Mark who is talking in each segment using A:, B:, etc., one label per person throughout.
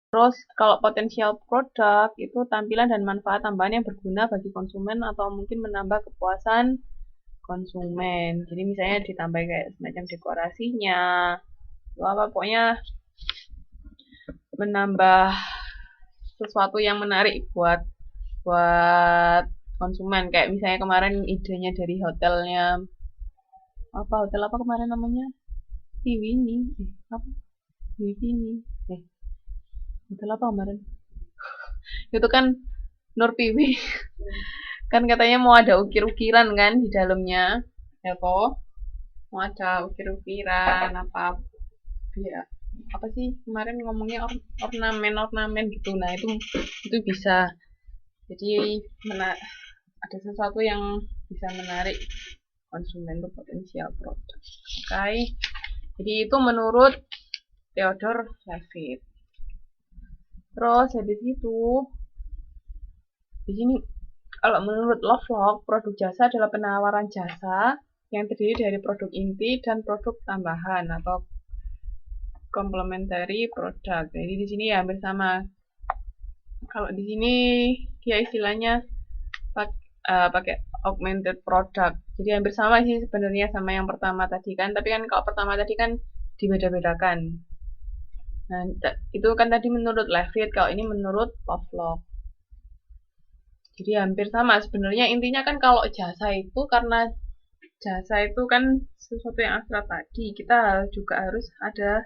A: Terus kalau potensial produk itu tampilan dan manfaat tambahan yang berguna bagi konsumen atau mungkin menambah kepuasan konsumen. Jadi misalnya ditambah kayak semacam dekorasinya, atau apa pokoknya menambah sesuatu yang menarik buat konsumen. Kayak misalnya kemarin idenya dari hotelnya apa hotel apa kemarin namanya? Piwini. Apa? Piwini. Eh, hotel apa kemarin? Itu kan Nur Piwi. Kan katanya mau ada ukir-ukiran kan di dalamnya. Ya toh? Mau ada ukir-ukiran apa ya, apa sih kemarin ngomongnya ornamen-ornamen gitu. Nah, itu bisa. Jadi ada sesuatu yang bisa menarik konsumen untuk potensial produk. Oke. Okay. Jadi itu menurut Theodore Levitt. Terus habis itu di sini kalau menurut Lovelock, produk jasa adalah penawaran jasa yang terdiri dari produk inti dan produk tambahan atau complementary product. Jadi di sini ya hampir sama. Kalau di sini dia istilahnya pakai augmented product. Jadi hampir sama sih sebenarnya sama yang pertama tadi kan. Tapi kan kalau pertama tadi kan dibeda-bedakan. Nah, itu kan tadi menurut Levitt, kalau ini menurut Lovelock. Jadi hampir sama sebenarnya, intinya kan kalau jasa itu karena jasa itu kan sesuatu yang abstrak tadi, kita juga harus ada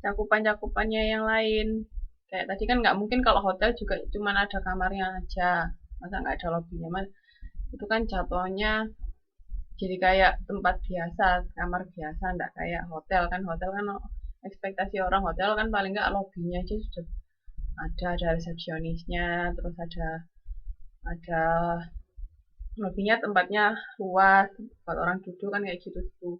A: cakupan-cakupannya yang lain. Kayak tadi kan nggak mungkin kalau hotel juga cuma ada kamarnya aja, masa nggak ada lobbynya, mas? Itu kan jatuhnya jadi kayak tempat biasa, kamar biasa, nggak kayak hotel kan. Hotel kan ekspektasi orang hotel kan paling nggak lobbynya aja sudah ada resepsionisnya, terus ada lobbynya, tempatnya luas buat orang duduk kan kayak gitu tuh.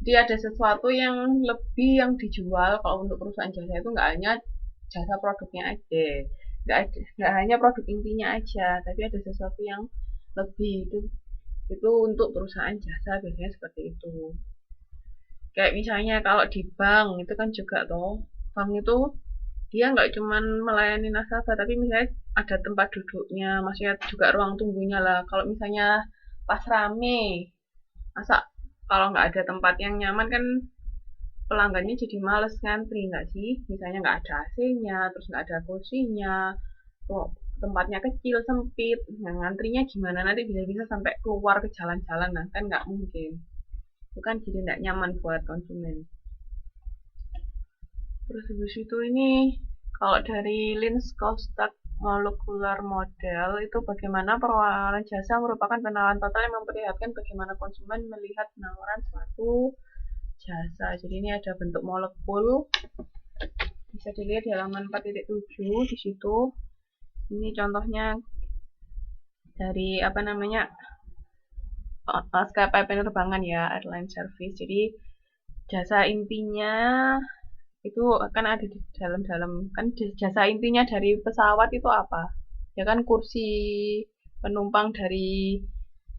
A: Jadi ada sesuatu yang lebih yang dijual kalau untuk perusahaan jasa itu nggak hanya jasa produknya aja, nggak hanya produk intinya aja, tapi ada sesuatu yang lebih. Itu untuk perusahaan jasa biasanya seperti itu. Kayak misalnya kalau di bank itu kan juga toh, bank itu dia nggak cuman melayani nasabah, tapi misalnya ada tempat duduknya, maksudnya juga ruang tunggunya lah. Kalau misalnya pas rame, masa kalau nggak ada tempat yang nyaman kan pelanggannya jadi males ngantri nggak sih? Misalnya nggak ada AC-nya, terus nggak ada kursinya, kok tempatnya kecil, sempit, nah ngantrinya gimana? Nanti bisa-bisa sampai keluar ke jalan-jalan, nah kan nggak mungkin. Itu kan jadi nggak nyaman buat konsumen. Terus habis itu ini kalau dari Linz-Kostak Molecular Model itu bagaimana penawaran jasa merupakan penawaran total yang memperlihatkan bagaimana konsumen melihat penawaran suatu jasa. Jadi ini ada bentuk molekul, bisa dilihat di halaman 4.7 di situ. Ini contohnya dari apa namanya maskapai penerbangan ya, airline service. Jadi jasa intinya itu akan ada di dalam-dalam, kan jasa intinya dari pesawat itu apa? Ya kan kursi penumpang dari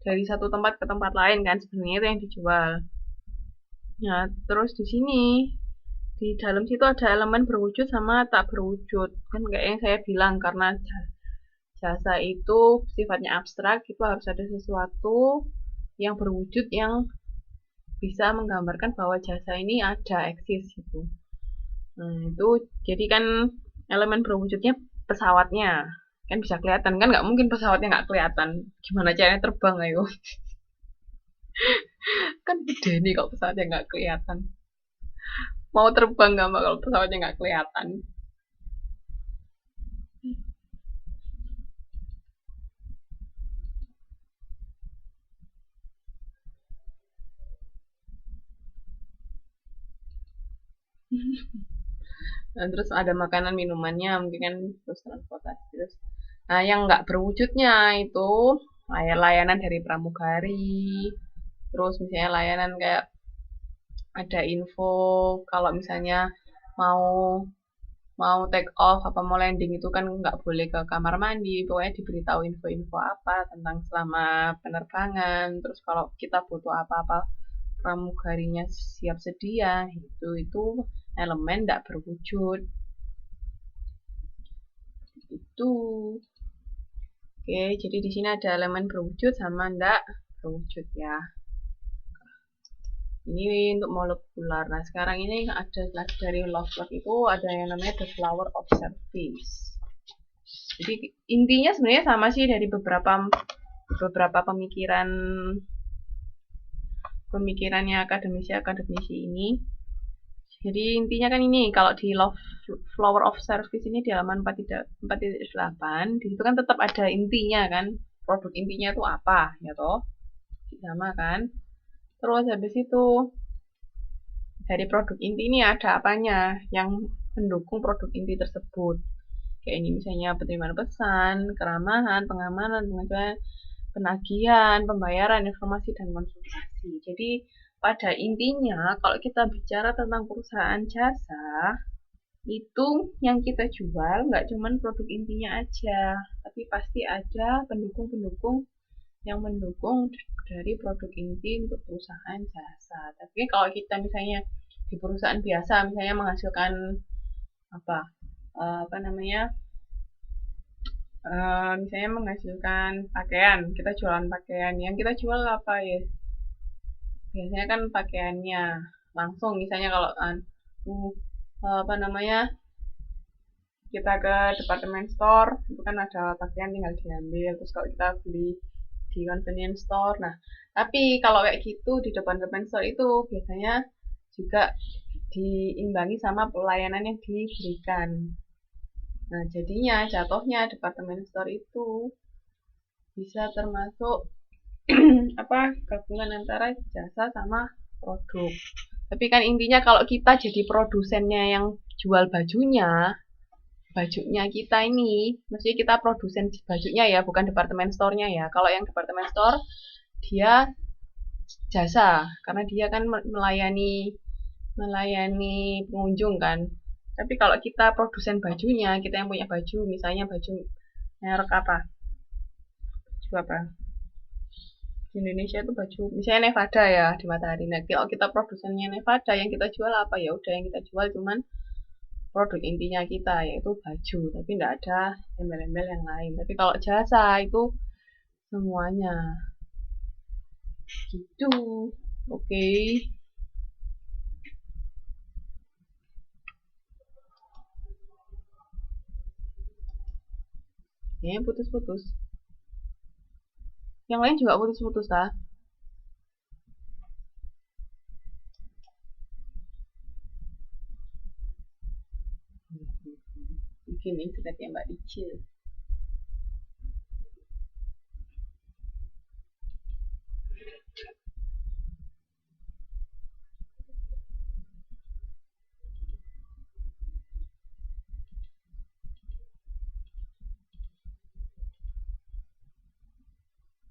A: satu tempat ke tempat lain kan sebenarnya itu yang dijual. Nah, terus di sini di dalam situ ada elemen berwujud sama tak berwujud. Kan kayak yang saya bilang karena jasa itu sifatnya abstrak, itu harus ada sesuatu yang berwujud yang bisa menggambarkan bahwa jasa ini ada, eksis gitu. Nah, itu jadi kan elemen berwujudnya pesawatnya. Kan bisa kelihatan, kan nggak mungkin pesawatnya nggak kelihatan. Gimana caranya terbang, ayo. Kan gede nih kalau pesawatnya nggak kelihatan. Mau terbang nggak Mbak kalau pesawatnya nggak kelihatan? Dan terus ada makanan minumannya, mungkin kan terus transportasi terus. Nah, yang nggak berwujudnya itu layanan dari pramugari, terus misalnya layanan kayak ada info kalau misalnya mau mau take off apa mau landing itu kan nggak boleh ke kamar mandi, pokoknya diberitahu info-info apa tentang selama penerbangan. Terus kalau kita butuh apa-apa pramugarinya siap sedia, itu elemen tidak berwujud. Gitu. Oke, jadi di sini ada elemen berwujud sama ndak berwujud ya. Ini untuk molekular. Nah, sekarang ini ada dari Lovelock itu ada yang namanya the flower of service. Jadi intinya sebenarnya sama sih dari beberapa pemikirannya akademisi ini. Jadi intinya kan ini kalau di Flower of Service ini di halaman 4.8 di situ kan tetap ada intinya kan, produk intinya itu apa ya toh, sama kan. Terus habis itu dari produk inti ini ada apanya yang mendukung produk inti tersebut. Kayak ini misalnya penerimaan pesan, keramahan, pengamanan, pengajuan, penagihan, pembayaran, informasi, dan konsultasi. Jadi pada intinya kalau kita bicara tentang perusahaan jasa, itu yang kita jual nggak cuma produk intinya aja, tapi pasti ada pendukung-pendukung yang mendukung dari produk inti untuk perusahaan jasa. Tapi kalau kita misalnya di perusahaan biasa, misalnya menghasilkan apa namanya, misalnya menghasilkan pakaian, kita jualan pakaian, yang kita jual apa ya? Biasanya kan pakaiannya langsung, misalnya kalau apa namanya, kita ke department store itu kan ada pakaian tinggal diambil, terus kalau kita beli di convenience store. Nah, tapi kalau kayak gitu di department store itu biasanya juga diimbangi sama pelayanan yang diberikan. Nah, jadinya jatuhnya department store itu bisa termasuk apa, gabungan antara jasa sama produk. Tapi kan intinya kalau kita jadi produsennya yang jual bajunya kita ini, maksudnya kita produsen bajunya ya, bukan department store-nya ya. Kalau yang department store dia jasa karena dia kan melayani pengunjung kan. Tapi kalau kita produsen bajunya, kita yang punya baju, misalnya baju merek apa? Baju apa? Di Indonesia itu baju, misalnya Nevada ya di Matahari. Nah, kalau kita produsennya Nevada, yang kita jual apa ya? Udah yang kita jual cuman produk intinya kita yaitu baju, tapi tidak ada embel-embel yang lain. Tapi kalau jasa itu semuanya gitu. Oke. Ya, putus-putus. Yang lain juga putus-putus lah. Mungkin internetnya Mbak Dicil.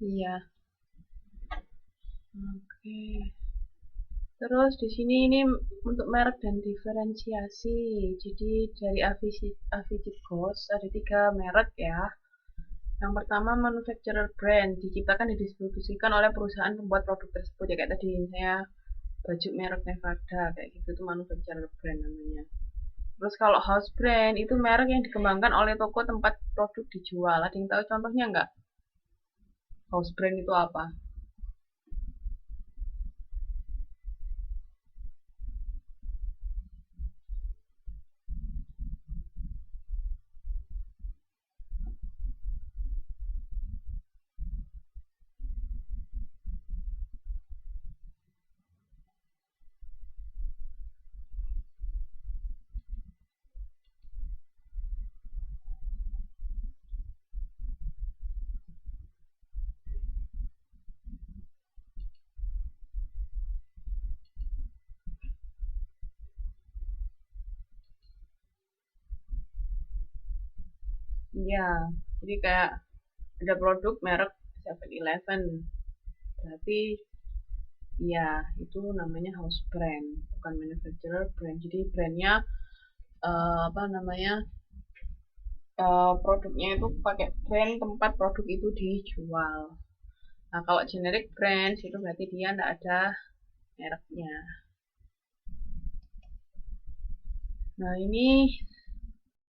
A: Iya. Oke. Terus di sini ini untuk merek dan diferensiasi. Jadi dari Avicii Ghost ada 3 merek ya. Yang pertama manufacturer brand, diciptakan dan didistribusikan oleh perusahaan pembuat produk tersebut ya, kayak tadi misalnya baju merek Nevada kayak gitu itu manufacturer brand namanya. Terus kalau house brand itu merek yang dikembangkan oleh toko tempat produk dijual. Ada yang tahu contohnya nggak? House brand itu apa? Iya, jadi kayak ada produk merek 7-Eleven. Berarti iya, itu namanya house brand, bukan manufacturer brand. Jadi brandnya apa namanya, produknya itu pakai brand tempat produk itu dijual. Nah, kalau generic brand itu berarti dia tidak ada mereknya. Nah, ini